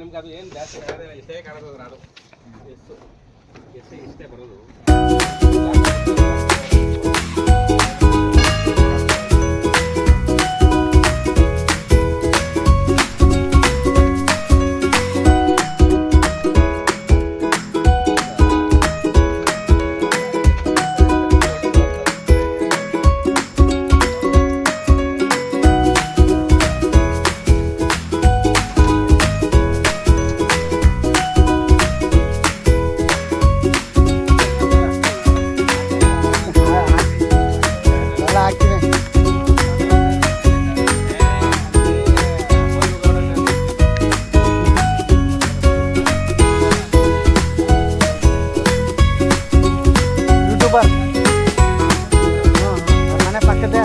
ನಿಮ್ಗೆ ಅದು ಏನು ಜಾಸ್ತಿ ಕಾಣೋದಿಲ್ಲ, ಇಷ್ಟೇ ಕಾಣೋದು ನಾಡು ಇಷ್ಟೇ ಬರೋದು. ಮನೆ ಪಕ್ಕದೇ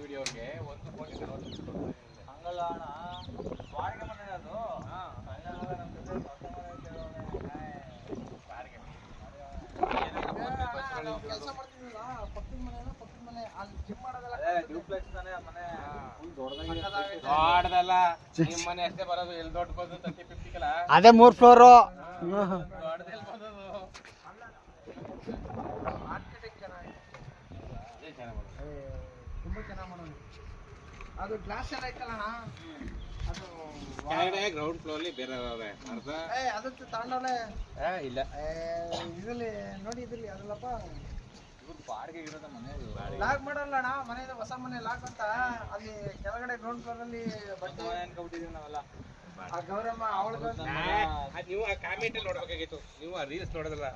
ವಿಡಿಯೋಗೆ 1 ಕೋಟಿ ಹಂಗಲ್ಲ ಅಣ್ಣ, ಬಾಡಿಗೆ ಮನೆ ಅದು. ಕೆಲಸ ಮಾಡ್ತಿದ್ದಿಲ್ಲ, ಪಕ್ಕದ ಮನೆ ಅಲ್ಲಿ ಜಿಮ್ ಮಾಡೋದಲ್ಲ, ಡ್ಯೂಪ್ಲೆಕ್ಸ್ ತಾನೆ ಮನೆ. ದೊಡ್ಡದಲ್ಲ, ನಿಮ್ಮ ಮನೆ ಅಷ್ಟೇ ಬರೋದು. ಎಲ್ಲಿ ದೊಡ್ಡ ಬಂದು 30-50 ಕಲ ಅದೇ 3 ಫ್ಲೋರು. ದೊಡ್ಡದೆಲ್ಲಿ ಬಂದದು. ಆರ್ಕಿಟೆಕ್ಟ್ ಚೆನ್ನಾಗಿ ತುಂಬ ಚೆನ್ನಾಗಿ ಮಾಡೋದು. ಅದು ಗ್ಲಾಸ್ ಎಲ್ಲ ಐತಲ್ಲಣ್ಣ, ಅದು ಕೆಳಗಡೆ ಗ್ರೌಂಡ್ ಫ್ಲೋರ್ ಅಲ್ಲಿ ಬೇರೆ ಅರ್ಧ ಅದಕ್ಕೆ ತಗೊಂಡವ್ರೆ. ಇಲ್ಲ ಇದ್ರಲ್ಲಿ ನೋಡಿ, ಇದ್ರಲ್ಲಿ ಅದಲ್ಲಪ್ಪ ಬಾಡಿಗೆ ಇರೋದ ಮನೆ. ಲಾಕ್ ಮಾಡಲ್ಲ ಅಣ್ಣ, ಮನೆಯಿಂದ ಹೊಸ ಮನೆ ಲಾಕ್ ಅಂತ. ಅಲ್ಲಿ ಕೆಳಗಡೆ ಗ್ರೌಂಡ್ ಫ್ಲೋರ್ ಅಲ್ಲಿ ಬಟ್ಟೆ ಅನ್ಕೊಬಿಟ್ಟಿದೀವಿ ನಾವೆಲ್ಲ. ಆ ಗೌರಮ್ಮ ಅವಳಿಗೆ ನೀವು ಆ ಕಾಮೆಂಟ್ ಅಲ್ಲಿ ನೋಡ್ಬೇಕಾಗಿತ್ತು. ನೀವು ಆ ರೀಲ್ಸ್ ನೋಡೋದಲ್ಲ.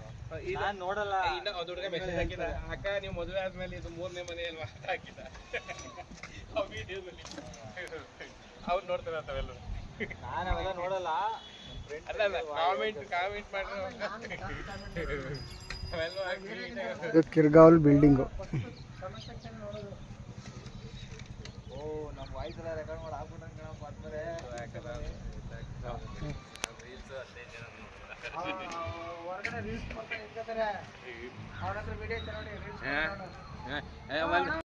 ನಾನು ನೋಡಲ್ಲ. ಇನ್ನ ಒಂದು ಹುಡುಗ ಮೆಸೇಜ್ ಹಾಕಿದ, ಅಕ್ಕ ನೀವು ಮದುವೆ ಆದ್ಮೇಲೆ ಇದು 3ನೇ ಮನೆ ಅಲ್ವಾ ಅಂತ ಹಾಕಿದ. ಆ ವಿಡಿಯೋದಲ್ಲಿ ಅವ್ರು ನೋಡ್ತಾರೆ ಅಂತವೆಲ್ಲ. ನಾನು ಅವೆಲ್ಲ ನೋಡಲ್ಲ. ಅಲ್ಲ ಕಾಮೆಂಟ್ ಮಾಡ್ರಿ ಅವೆಲ್ಲ ಹಾಕಿ. ಕಿರ್ಗಾವಲ್ ಬಿಲ್ಡಿಂಗು. ಓ, ನಮ್ಮ ವಾಯ್ಸ್ ಎಲ್ಲ ರೆಕಾರ್ಡ್ ಮಾಡಿ ಹಾಕ್ಬಿಟ್ಟಂಗೆ ಮಾಡ್ತಾರೆ. ಹೊರಗಡೆ ರೀಲ್ಸ್ ಮಾಡ್ತಾ ಇರ್ತಾರೆ, ಅವ್ರ ಹತ್ರ ವಿಡಿಯೋ ಐತೆ ನೋಡಿ, ರೀಲ್ಸ್